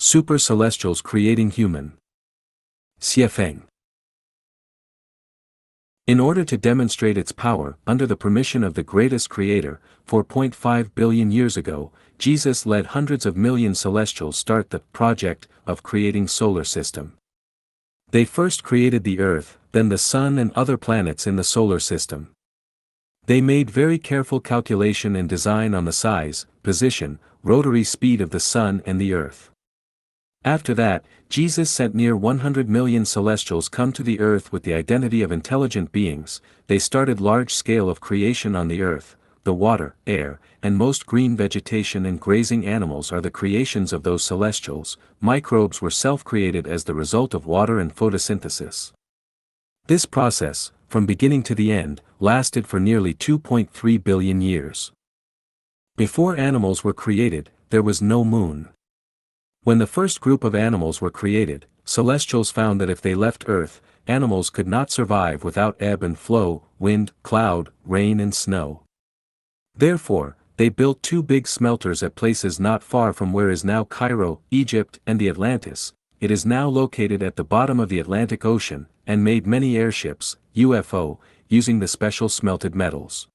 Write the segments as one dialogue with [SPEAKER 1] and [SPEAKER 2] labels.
[SPEAKER 1] Super celestials creating human. Xiefeng. In order to demonstrate its power, under the permission of the greatest creator, 4.5 billion years ago, Jesus led hundreds of million celestials start the project of creating solar system. They first created the Earth, then the Sun and other planets in the solar system. They made very careful calculation and design on the size, position, rotary speed of the Sun and the Earth. After that, Jesus sent near 100 million celestials come to the Earth with the identity of intelligent beings. They started large scale of creation on the Earth. The water, air, and most green vegetation and grazing animals are the creations of those celestials. Microbes were self-created as the result of water and photosynthesis. This process, from beginning to the end, lasted for nearly 2.3 billion years. Before animals were created, there was no moon. When the first group of animals were created, celestials found that if they left Earth, animals could not survive without ebb and flow, wind, cloud, rain and snow. Therefore, they built two big smelters at places not far from where is now Cairo, Egypt and the Atlantis. It is now located at the bottom of the Atlantic Ocean, and made many airships, UFO, using the special smelted metals.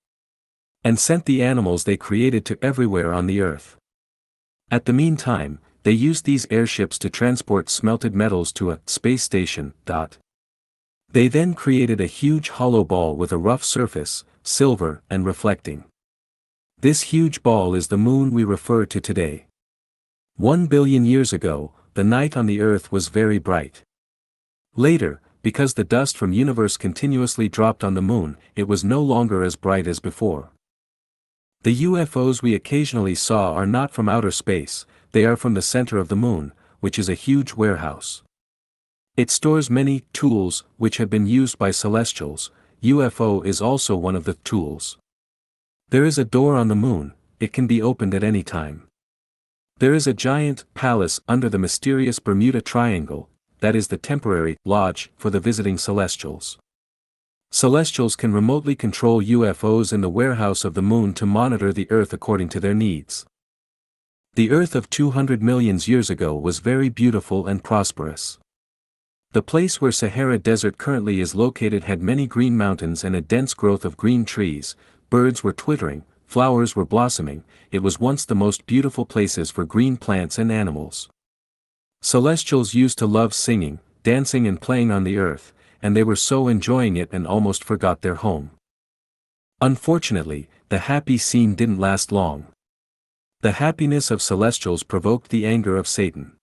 [SPEAKER 1] And sent the animals they created to everywhere on the Earth. At the meantime, they used these airships to transport smelted metals to a space station. They then created a huge hollow ball with a rough surface, silver and reflecting. This huge ball is the moon we refer to today. 1 billion years ago, the night on the Earth was very bright. Later, because the dust from universe continuously dropped on the moon, it was no longer as bright as before. The UFOs we occasionally saw are not from outer space, they are from the center of the moon, which is a huge warehouse. It stores many tools which have been used by celestials. UFO is also one of the tools. There is a door on the moon, it can be opened at any time. There is a giant palace under the mysterious Bermuda Triangle, that is the temporary lodge for the visiting celestials. Celestials can remotely control UFOs in the warehouse of the moon to monitor the Earth according to their needs. The Earth of 200 million years ago was very beautiful and prosperous. The place where Sahara Desert currently is located had many green mountains and a dense growth of green trees, birds were twittering, flowers were blossoming, it was once the most beautiful places for green plants and animals. Celestials used to love singing, dancing and playing on the Earth, and they were so enjoying it and almost forgot their home. Unfortunately, the happy scene didn't last long. The happiness of celestials provoked the anger of Satan.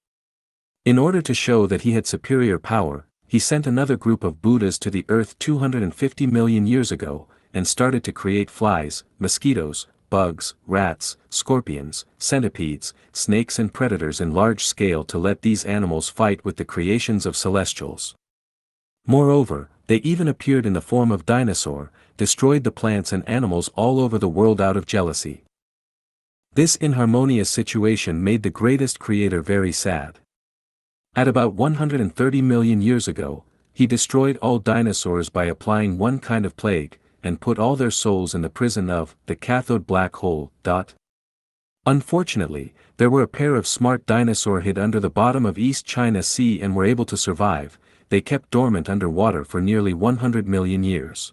[SPEAKER 1] In order to show that he had superior power, he sent another group of Buddhas to the Earth 250 million years ago, and started to create flies, mosquitoes, bugs, rats, scorpions, centipedes, snakes and predators in large scale to let these animals fight with the creations of celestials. Moreover, they even appeared in the form of dinosaur, destroyed the plants and animals all over the world out of jealousy. This inharmonious situation made the greatest creator very sad. At about 130 million years ago, he destroyed all dinosaurs by applying one kind of plague, and put all their souls in the prison of the cathode black hole. Unfortunately, there were a pair of smart dinosaurs hid under the bottom of East China Sea and were able to survive. They kept dormant underwater for nearly 100 million years.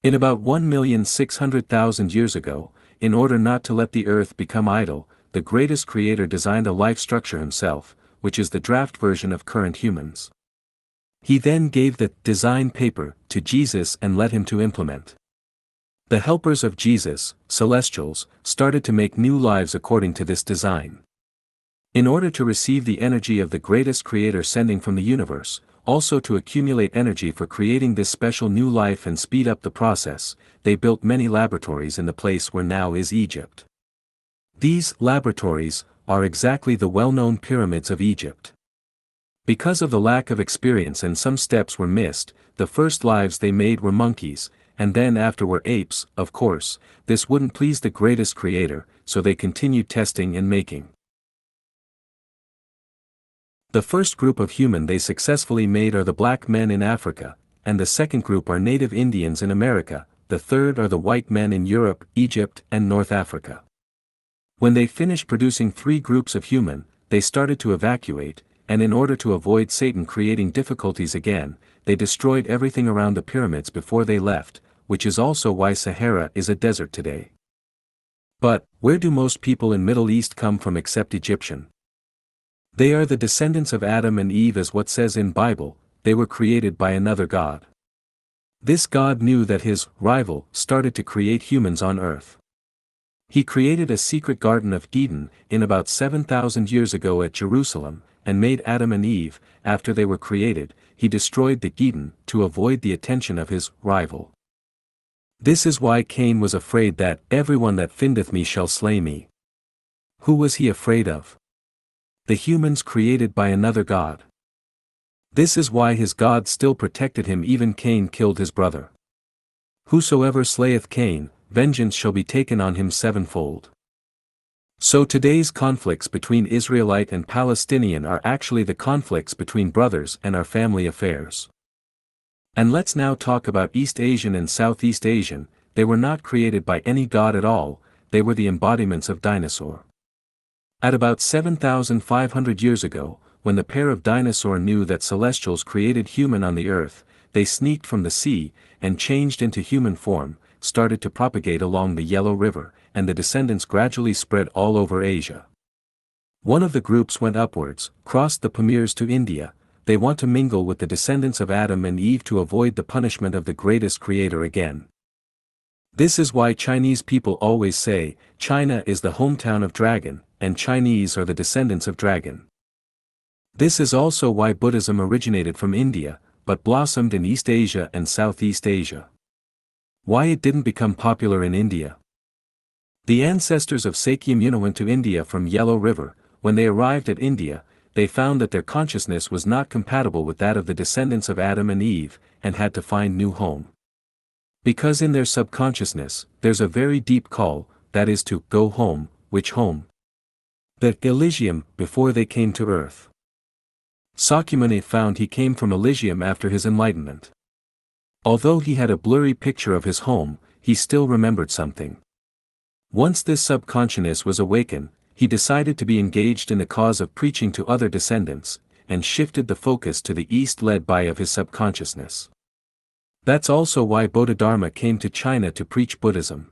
[SPEAKER 1] In about 1,600,000 years ago, in order not to let the Earth become idle, the greatest creator designed a life structure himself, which is the draft version of current humans. He then gave the design paper to Jesus and led him to implement. The helpers of Jesus, celestials, started to make new lives according to this design. In order to receive the energy of the greatest creator sending from the universe, also to accumulate energy for creating this special new life and speed up the process, they built many laboratories in the place where now is Egypt. These laboratories are exactly the well-known pyramids of Egypt. Because of the lack of experience and some steps were missed, the first lives they made were monkeys, and then after were apes. Of course, this wouldn't please the greatest creator, so they continued testing and making. The first group of human they successfully made are the black men in Africa, and the second group are native Indians in America, the third are the white men in Europe, Egypt and North Africa. When they finished producing 3 groups of human, they started to evacuate, and in order to avoid Satan creating difficulties again, they destroyed everything around the pyramids before they left, which is also why Sahara is a desert today. But, where do most people in Middle East come from except Egyptian? They are the descendants of Adam and Eve, as what says in Bible, they were created by another God. This God knew that his rival started to create humans on earth. He created a secret Garden of Eden in about 7,000 years ago at Jerusalem, and made Adam and Eve. After they were created, he destroyed the Eden to avoid the attention of his rival. This is why Cain was afraid that everyone that findeth me shall slay me. Who was he afraid of? The humans created by another God. This is why his God still protected him, even Cain killed his brother. Whosoever slayeth Cain, vengeance shall be taken on him sevenfold. So today's conflicts between Israelite and Palestinian are actually the conflicts between brothers and our family affairs. And let's now talk about East Asian and Southeast Asian. They were not created by any god at all, they were the embodiments of dinosaur. At about 7,500 years ago, when the pair of dinosaur knew that celestials created human on the earth, they sneaked from the sea, and changed into human form, started to propagate along the Yellow River, and the descendants gradually spread all over Asia. One of the groups went upwards, crossed the Pamirs to India. They want to mingle with the descendants of Adam and Eve to avoid the punishment of the greatest creator again. This is why Chinese people always say, China is the hometown of dragon, and Chinese are the descendants of dragon. This is also why Buddhism originated from India, but blossomed in East Asia and Southeast Asia. Why it didn't become popular in India? The ancestors of Lifechanyuan went to India from Yellow River. When they arrived at India, they found that their consciousness was not compatible with that of the descendants of Adam and Eve, and had to find new home. Because in their subconsciousness, there's a very deep call, that is to go home. Which home? The Elysium, before they came to earth. Sakyamuni found he came from Elysium after his enlightenment. Although he had a blurry picture of his home, he still remembered something. Once this subconsciousness was awakened, he decided to be engaged in the cause of preaching to other descendants, and shifted the focus to the east led by of his subconsciousness. That's also why Bodhidharma came to China to preach Buddhism.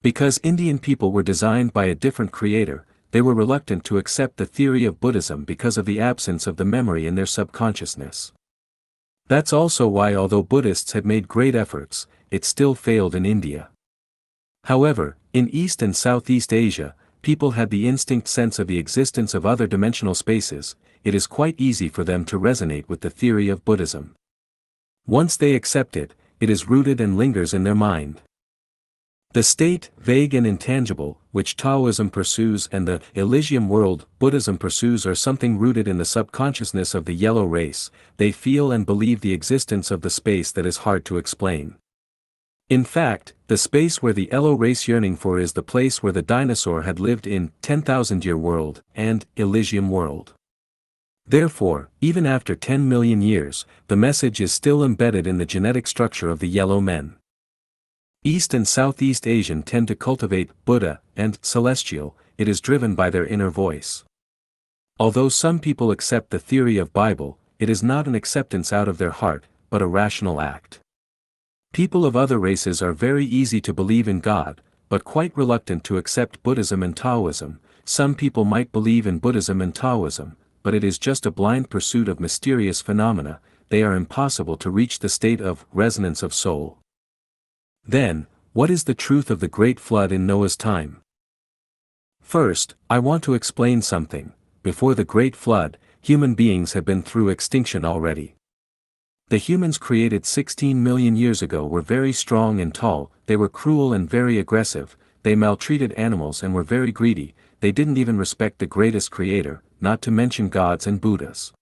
[SPEAKER 1] Because Indian people were designed by a different creator, they were reluctant to accept the theory of Buddhism because of the absence of the memory in their subconsciousness. That's also why although Buddhists had made great efforts, it still failed in India. However, in East and Southeast Asia, people had the instinct sense of the existence of other dimensional spaces. It is quite easy for them to resonate with the theory of Buddhism. Once they accept it, it is rooted and lingers in their mind. The state, vague and intangible, which Taoism pursues and the Elysium world Buddhism pursues are something rooted in the subconsciousness of the yellow race. They feel and believe the existence of the space that is hard to explain. In fact, the space where the yellow race yearning for is the place where the dinosaur had lived in 10,000-year world and Elysium world. Therefore, even after 10 million years, the message is still embedded in the genetic structure of the yellow men. East and Southeast Asian tend to cultivate Buddha and celestial. It is driven by their inner voice. Although some people accept the theory of Bible, it is not an acceptance out of their heart, but a rational act. People of other races are very easy to believe in God, but quite reluctant to accept Buddhism and Taoism. Some people might believe in Buddhism and Taoism, but it is just a blind pursuit of mysterious phenomena. They are impossible to reach the state of resonance of soul. Then, what is the truth of the Great Flood in Noah's time? First, I want to explain something. Before the Great Flood, human beings had been through extinction already. The humans created 16 million years ago were very strong and tall. They were cruel and very aggressive. They maltreated animals and were very greedy. They didn't even respect the greatest creator, not to mention gods and Buddhas.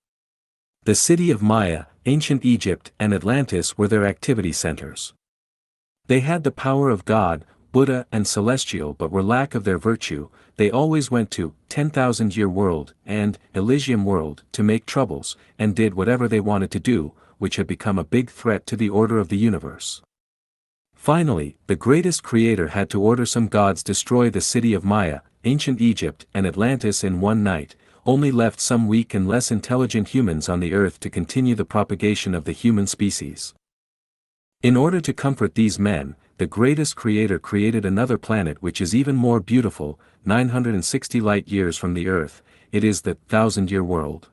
[SPEAKER 1] The city of Maya, ancient Egypt and Atlantis were their activity centers. They had the power of God, Buddha and celestial but were lack of their virtue. They always went to 10,000-year world and Elysium world to make troubles, and did whatever they wanted to do, which had become a big threat to the order of the universe. Finally, the greatest creator had to order some gods destroy the city of Maya, ancient Egypt and Atlantis in one night. only left some weak and less intelligent humans on the earth to continue the propagation of the human species. In order to comfort these men, the greatest creator created another planet which is even more beautiful, 960 light-years from the earth. It is the 1,000-year world.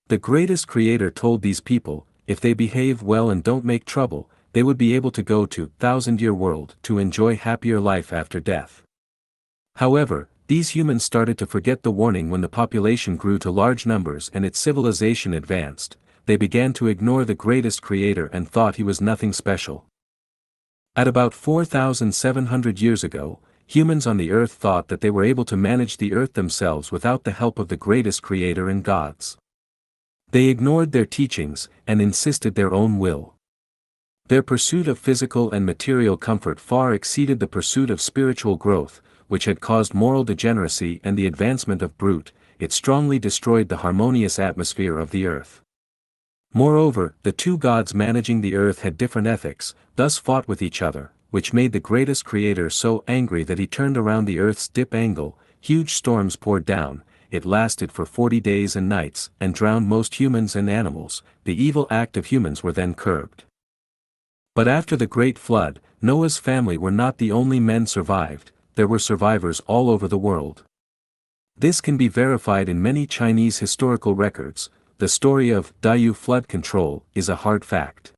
[SPEAKER 1] The greatest creator told these people, if they behave well and don't make trouble, they would be able to go to 1,000-year world to enjoy happier life after death. However, these humans started to forget the warning when the population grew to large numbers and its civilization advanced. They began to ignore the greatest creator and thought he was nothing special. At about 4,700 years ago, humans on the earth thought that they were able to manage the earth themselves without the help of the greatest creator and gods. They ignored their teachings and insisted their own will. Their pursuit of physical and material comfort far exceeded the pursuit of spiritual growth, which had caused moral degeneracy and the advancement of brute. It strongly destroyed the harmonious atmosphere of the earth. Moreover, the two gods managing the earth had different ethics, thus fought with each other, which made the greatest creator so angry that he turned around the earth's dip angle. Huge storms poured down. It lasted for 40 days and nights, and drowned most humans and animals. The evil act of humans were then curbed. But after the great flood, Noah's family were not the only men survived. There were survivors all over the world. This can be verified in many Chinese historical records. The story of Diyu flood control is a hard fact.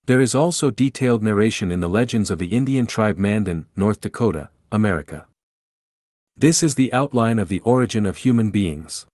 [SPEAKER 1] There is also detailed narration in the legends of the Indian tribe Mandan, North Dakota, America. This is the outline of the origin of human beings.